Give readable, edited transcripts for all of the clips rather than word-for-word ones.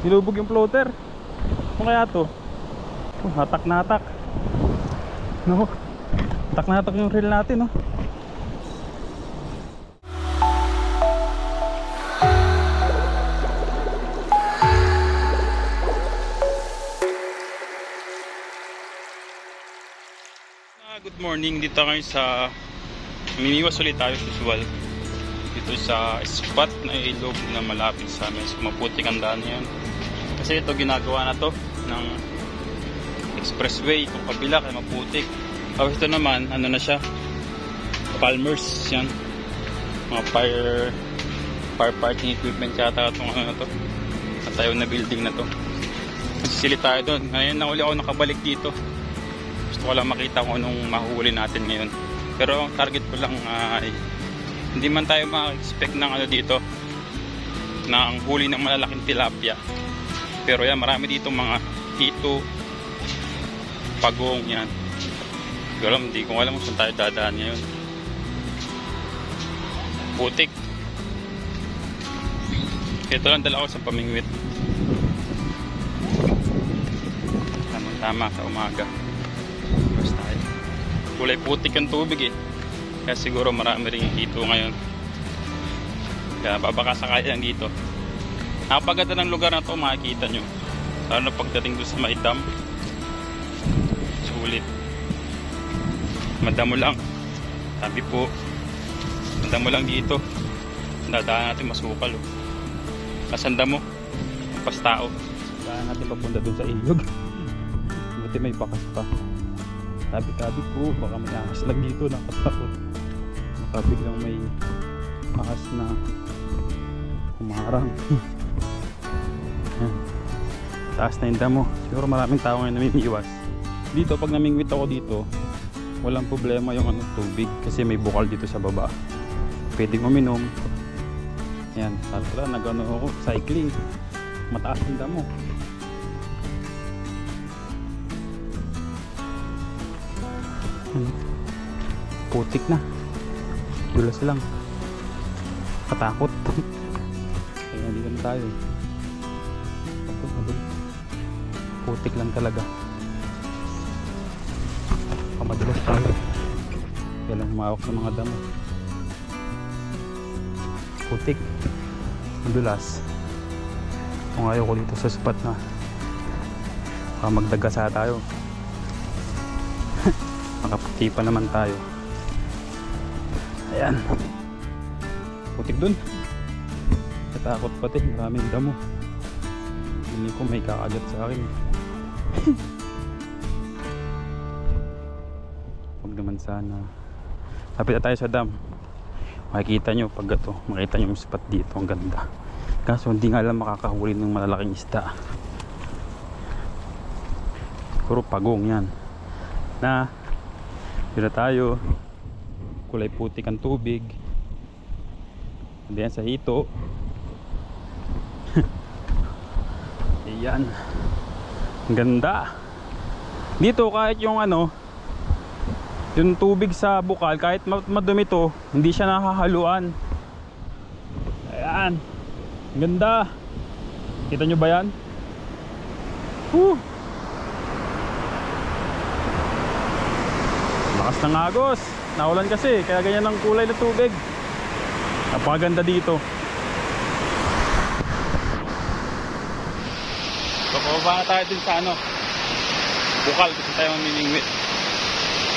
Nilubog yung floater. Ano kaya to? Oh, hatak na hatak. No? Hatak na hatak yung reel natin, no? Good morning, dito ngayon sa mimiwas ulit tayo usual dito sa spot na ilog na malapit sa amin. So, maputik ang daan yan kasi ito ginagawa na to ng expressway. Kung kabila kaya maputik, tapos ito naman ano na siya, Palmers yan, mga fire parking equipment yata itong ano na to, natayo na building na to. Sisili tayo doon. Ngayon na uli ako nakabalik dito. Gusto ko lang makita kung anong mahuhuli natin ngayon. Pero ang target ko lang ay hindi man tayo ma-expect ng ano dito, ng huli ng malalaking tilapia. Pero yan, marami dito mga hito, pagong yan. Pero hindi ko alam kung saan tayo dadaan ngayon. Putik. Ito lang dala ko sa pamingwit. Tama sa umaga. Kulay putik yung tubig eh, kaya siguro marami rin hito ngayon, kaya babaka sakay lang dito. Napakaganda ng lugar na to, makikita nyo lalo na pagdating doon sa Maidam. Sulit, madamo lang, sabi po, madamo lang dito. Dadaan natin masukal oh. Kasanda mo pas tao, daan natin papunta doon sa ilog. Buti may bakas pa. Tabi-tabi po, baka may ahas lang dito, nakatakot. Baka biglang may ahas na humarang. Taas na yung damo. Siguro maraming tao ngayon namimiwas. Dito, pag namingwit ako dito, walang problema yung tubig kasi may bukal dito sa baba. Pwedeng uminom. Yan, tara, nag-ano ako, cycling. Mataas yung damo. Putik na, dulas lang, katakot. Kaya hindi na tayo, putik lang talaga, kamadulas tayo. Kailan humawak ng mga damo, putik, madulas. Kung ayaw ko dito sa spot na baka magdagasa tayo. Makaputi pa naman tayo. Ayan, putik dun, katakot pati, maraming damo. Hindi ko may kakagat sa akin. Huwag naman sana. Lapit na tayo sa dam. Makikita nyo pag ito, makikita nyo yung spot dito, ang ganda. Kaso hindi nga lang makakahuli ng malalaking isda. Puro pagong yan na. Yun na tayo. Kulay putik ang tubig. Diyan sa hito. Ayan, ang ganda dito. Kahit yung yung tubig sa bukal, kahit madumi to, hindi siya nakahaluan. Ayan, ang ganda. Kita nyo ba yan? Lakas ng agos, naulan kasi, kaya ganyan ang kulay ng tubig. Napakaganda dito. So pababa na tayo din sa bukal, kasi tayo mamimingwit.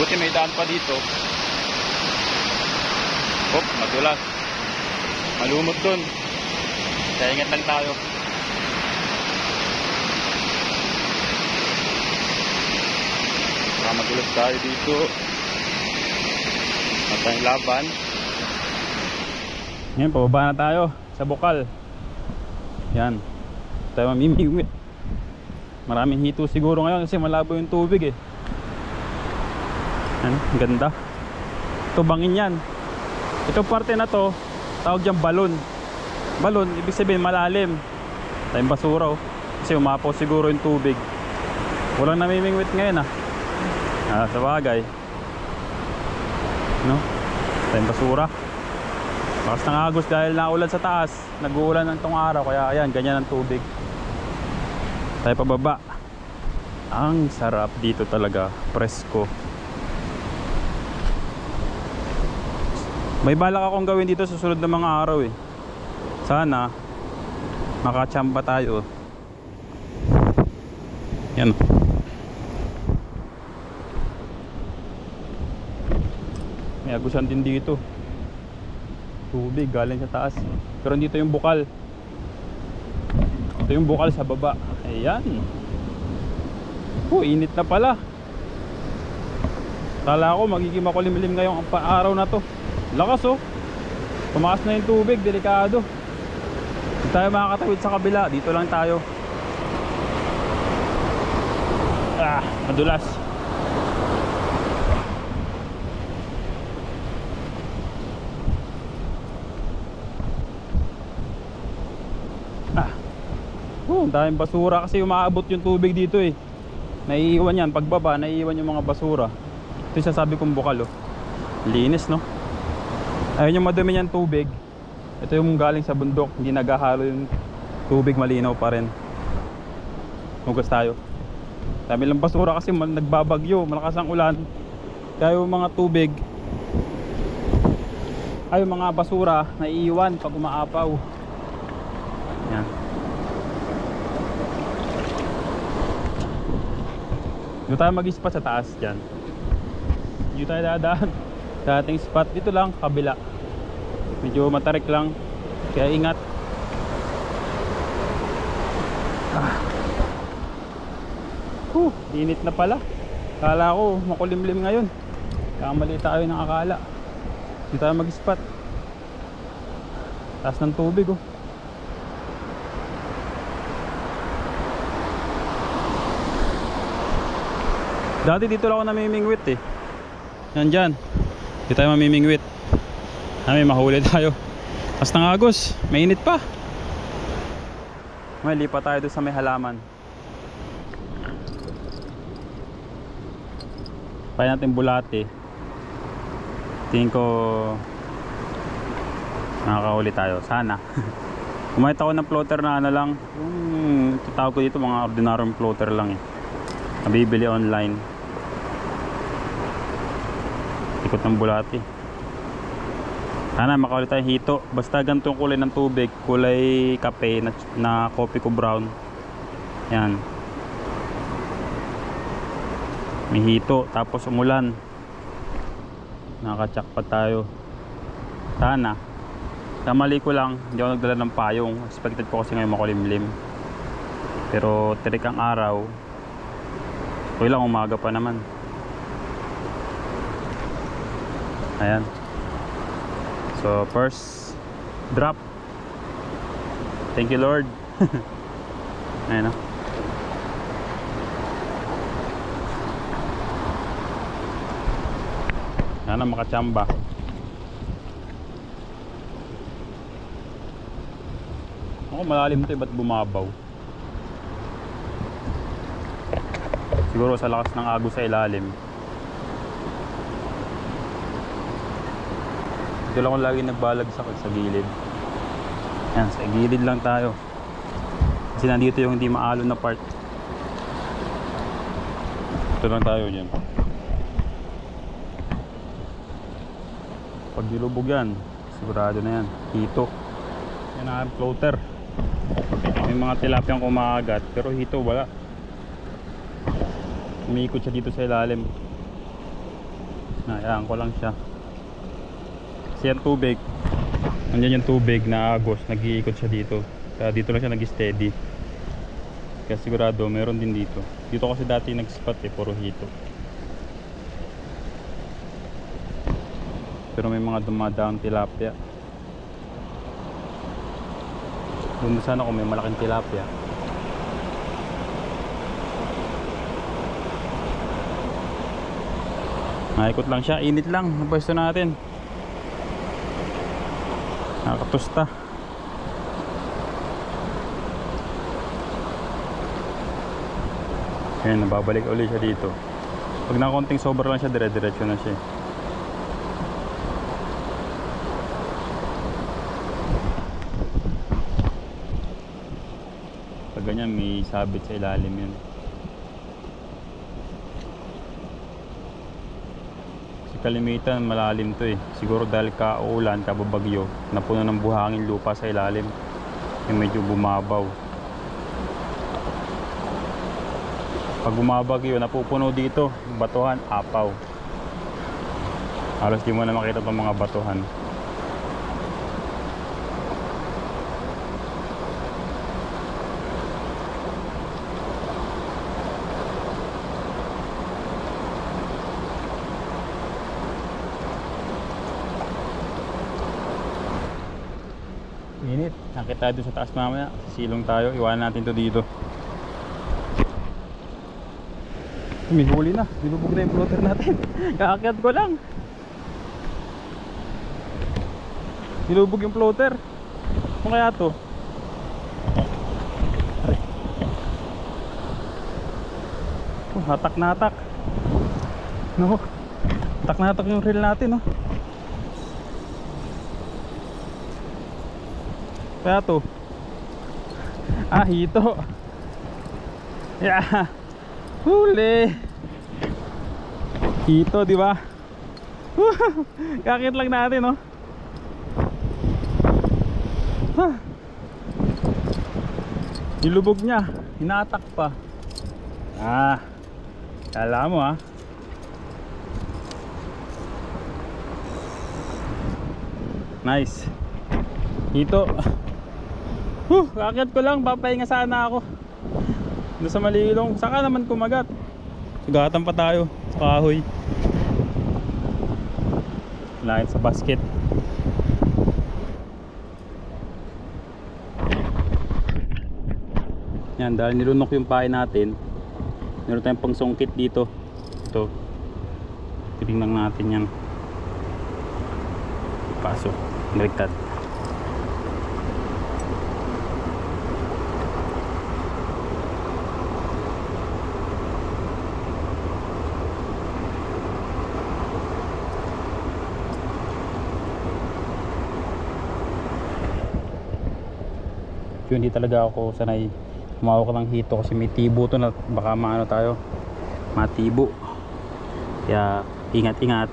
Buti may daan pa dito. Madulas, malumot dun, kaya ingat lang tayo. Madulas tayo dito. At tayong laban. Ngayon, pababa na tayo sa bukal. Yan, tayo mamimingwit. Maraming hito siguro ngayon kasi malabo yung tubig eh. Ano, ganda. Ito bangin yan. Ito parte na to, tawag dyan balon. Balon, ibig sabihin malalim. Tayong basura oh. Kasi umapaw siguro yung tubig. Walang namimingwit ngayon sa bagay, no? Tayong basura. Bakas ng agos dahil naulan sa taas. Nag-uulan ng tong araw, kaya ayan, ganyan ang tubig. Tayo pababa. Ang sarap dito talaga, presko. May balak akong gawin dito sa susunod na mga araw eh. Sana makachamba tayo. Yan. May agusan din dito. Tubig galing sa taas. Pero dito yung bukal. Ito yung bukal sa baba. Ayan. Init na pala. Kala ko magiging makulimlim ngayong araw na to. Lakas oh. Tumaas na yung tubig, delikado. Hindi tayo makakatawid sa kabila. Dito lang tayo. Madulas. Ang daming basura kasi umaabot yung tubig dito eh. Naiiwan yan, pagbaba naiiwan yung mga basura. Ito yung sasabi kong bukal oh. Linis no. Ayun yung madumi niyang tubig. Ito yung galing sa bundok. Hindi naghahalo yung tubig, malinaw pa rin. Hugas tayo. Dami lang basura kasi nagbabagyo, malakas ang ulan. Kaya yung mga tubig ay yung mga basura naiiwan pag umaapaw. Yan. Dito tayo mag-spot sa taas dyan. Dito tayo dadaan sa ating spot. Dito lang, kabila. Medyo matarik lang, kaya ingat. Init na pala. Kala ko makulimlim ngayon. Kamali tayo ng akala. Dito tayo mag-spot. Taas ng tubig oh. Dati dito lang ako namimingwit eh. Nandyan. Dito tayo mamimingwit. May mahuli tayo. Mas ng agos, mainit pa. May lipat tayo doon sa may halaman. Paya natin bulate. Tingin ko nakakahuli tayo. Sana. Kumakita ako ng floater na ano lang. Yung tawag ko dito mga ordinaryong floater lang eh. Nabibili online. Ikot ng bulate. Sana makahuli tayo hito. Basta ganito yung kulay ng tubig. Kulay kape na coffee ko brown. Yan. May hito. Tapos umulan. Nakaka-jackpot tayo. Sana. Kamali ko lang. Hindi ako nagdala ng payong. Expected ko kasi ngayon makulimlim. Pero tirik ang araw. Okay lang, umaga pa naman. Ayan. So first drop. Thank you Lord. Ayan o. Sana makachamba. Ako malalim to eh, ba't bumabaw? Siguro sa lakas ng agos sa ilalim. Dito lang ako lagi nagbalagsak sa gilid. Yan, sa gilid lang tayo. Kasi nandito yung hindi maalon na part. Ito lang tayo dyan. Pag nilubog yan, sigurado na yan. Hito. Yan ang floater. May mga tilapiyang kumakagat, pero hito wala. Umiikot siya dito sa ilalim. Hayaan ko lang siya. Kasi yung tubig, nandiyan yung tubig na agos, nag-iikot siya dito. Kaya dito lang siya nag-steady. Kaya sigurado meron din dito. Dito kasi dati nag-spot eh, puro hito. Pero may mga dumadaang tilapia. Doon sana kung may malaking tilapia. Naikot lang siya, init lang ang pwesto natin. Nakatusta. Ayan, nababalik ulit siya dito. Pag na konting sobra lang siya, dire-diretso na siya. Pag ganyan may sabit sa ilalim yun. Kasi kalimitan malalim to eh. Siguro dahil kaulan, kababagyo, napuno ng buhangin lupa sa ilalim, yung medyo bumabaw. Pag bumabagyo, napupuno dito batuhan, apaw. Halos di mo na makita itong mga batuhan. Init. Nakita doon sa taas mamaya. Sisilong tayo. Iwanan natin to dito. May huli na. Binubog na yung floater natin. Kaakyat ko lang. Binubog yung floater. Ano kaya to? Oh, hatak na hatak. No. Hatak na hatak yung reel natin, no. Kaya to. Ah, hito. Yeah. Huli. Hito, di ba? Kakit lang natin, no. Nilubog niya, hinatak pa. Ah. Kala mo, ah. Nice. Hito. Kakit ko lang, papahinga sana ako. Doon sa malilong, saka naman kumagat. Sugatan pa tayo sa kahoy. Lahat sa basket. Yan, dahil nilunok yung pahay natin, meron tayong pangsungkit dito. Ito. Tingnan natin yan. Pasok. Baliktad. Hindi talaga ako sanay humawak ng hito kasi may tibo to na baka maano tayo, matibo, kaya ingat ingat.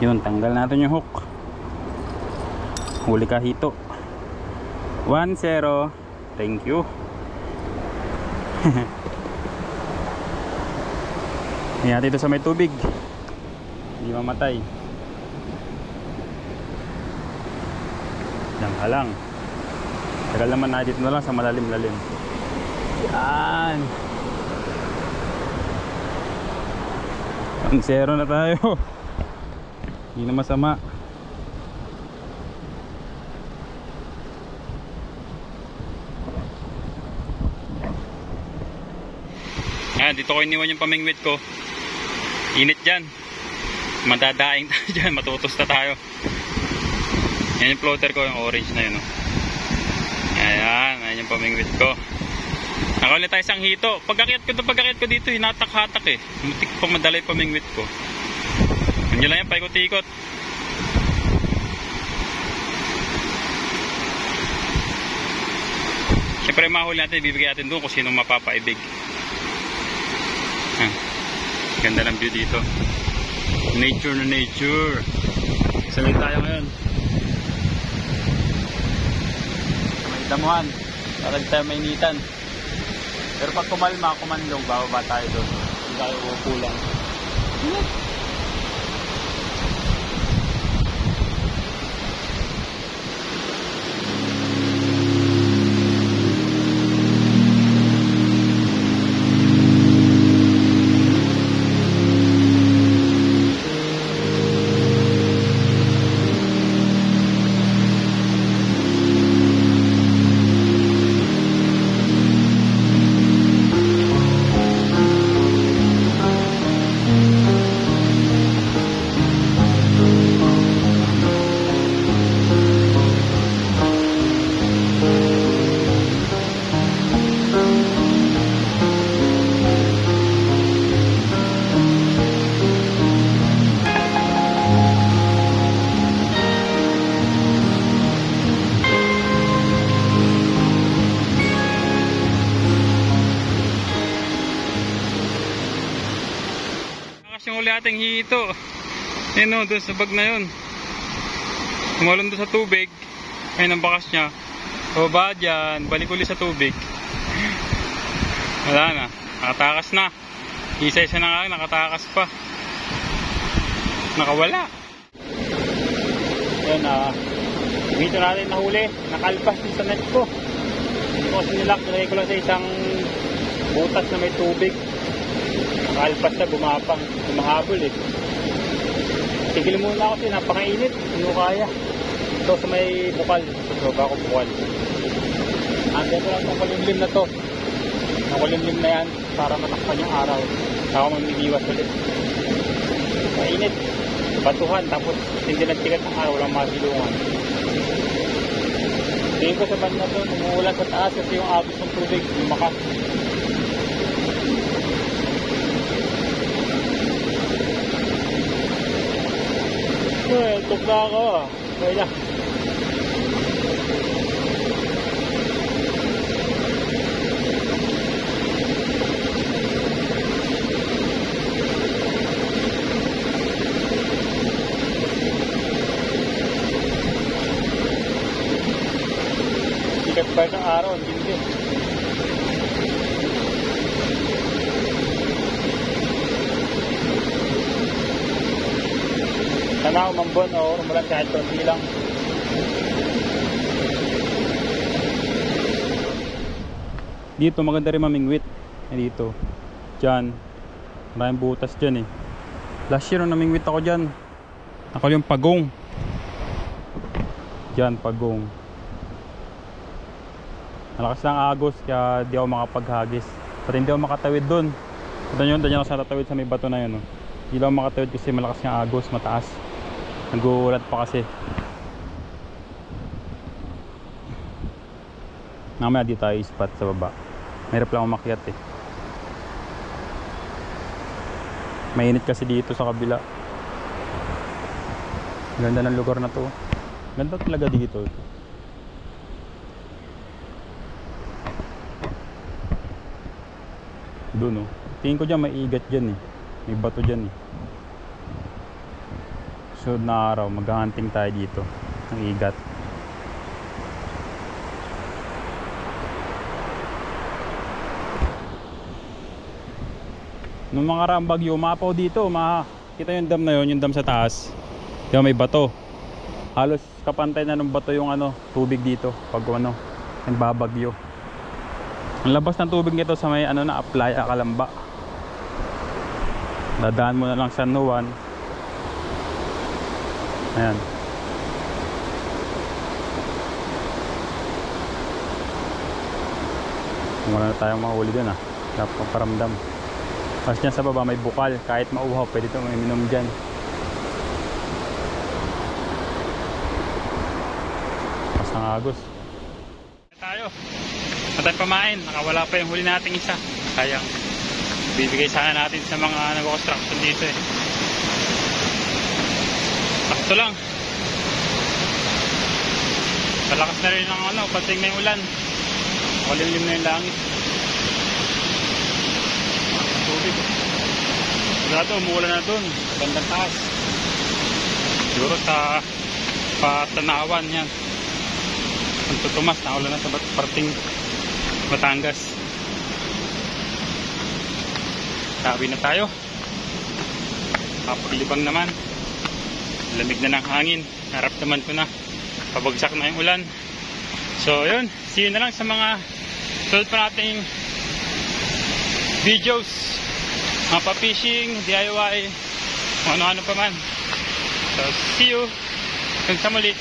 Yun, tanggal natin yung hook. Huli ka hito. 1-0. Thank you. Yan dito sa may tubig. Hindi mamatay. Diyan ka lang. Tagal naman na dito na lang sa malalim-lalim. Yan. 1-0 na tayo. Hindi na masama. Ayan, dito ko iniwan yung pamingwit ko. Init dyan. Madadaing tayo dyan. Matutos na tayo. Yan yung floater ko, yung orange na yun. Ayan, ayan yung pamingwit ko. Nakaulit tayo isang hito. Pagkakit ko dito, hinatak-hatak eh. Mutik pa madala yung pamingwit ko. Nandiyan lang yan, paikot-ikot. Siyempre mahuli natin, ibibigay natin doon kung sino mapapaibig. Ganda ng view dito. Nature na nature. Salit tayo ngayon. May damuhan. Para di tayo mainitan. Pero pag kumalma, kumanlong, bababa tayo doon. Hindi tayo uupulan. ating hito. Yan o, doon sa bag na yun. Tumalon doon sa tubig. Ayun ang bakas niya. Baba dyan, balik ulit sa tubig. Wala na, nakatakas na. Isa-isa na nga, nakatakas pa. Nakawala. Yan, dito natin nahuli. Nakalpas din sa net ko. Hindi ko kasi nilak, nilagay ko lang sa isang butas na may tubig. Nakalpas na, bumapang, bumahabol eh. Tigil muna kasi, napakainit. Hindi ko kaya. Ito sa may bukal. Ito ba ako bukal. Andiyan ko lang itong kulimlim na to. Ang kulimlim na yan para matakpan yung araw. Ako magnigiwas ulit. Mainit. Batuhan. Tapos hindi nagtigat ng araw. Walang masilungan. Tingin ko sa banda to. Umuulan sa taas kasi yung agos ng tubig. Lumakas. Tuk na ako. Okay na. Sikat pa ng araw, hindi. Sana umambon o umulan kahit konti lang. Dito maganda rin mamingwit. Dito. Diyan. Maraming butas dyan eh. Last year namingwit ako dyan. Ako yung pagong. Diyan pagong. Malakas lang agos kaya di ako makapaghagis. Pati hindi ako makatawid dun. Danyan ako sa tatawid sa may bato na yun. Hindi lang ako makatawid kasi malakas ng agos, mataas. Nag-uulat pa kasi. Mamaya di tayo spot sa baba. Mahirap lang umakyat eh. Mainit kasi dito sa kabila. Ganda ng lugar na to. Ganda talaga dito. Doon oh. Tingin ko dyan may igat dyan eh. May bato dyan eh. So na araw maghahunting tayo dito ng igat. Nung mga raang bagyo umapaw dito, makita yung dam na yun, yung dam sa taas. Diba may bato. Halos kapantay na ng bato yung tubig dito pag nagbabagyo. Ang labas ng tubig nito sa may na Playa Calamba. Dadaan mo na lang San Juan. Ayan. Wala na tayong mahuli dun dapat paparamdam. Mas dyan sa baba may bukal. Kahit mauhaw pwede ito uminom dyan. Mas nangagos. Tayo matay pamain. Nakawala pa yung huli nating isa. Sayang. Bibigay sana natin sa mga nag-construction dito eh. Sakto lang. Malakas na rin ang pating na yung ulan. Makulimlim na yung langit. Tubig. Sigurado umuulan na dun. Bandang taas. Siguro sa Patanawan yan. Ang tutumas na ulan na sa parting Batangas. Sabi na tayo. Kapaglibang naman. Lamig na ng hangin. Harap naman ko na. Pabagsak na yung ulan. So yun. See you na lang sa mga sunod pa nating videos. Mga pa-fishing, DIY, ano-ano pa man. So see you. Hanggang sa muli.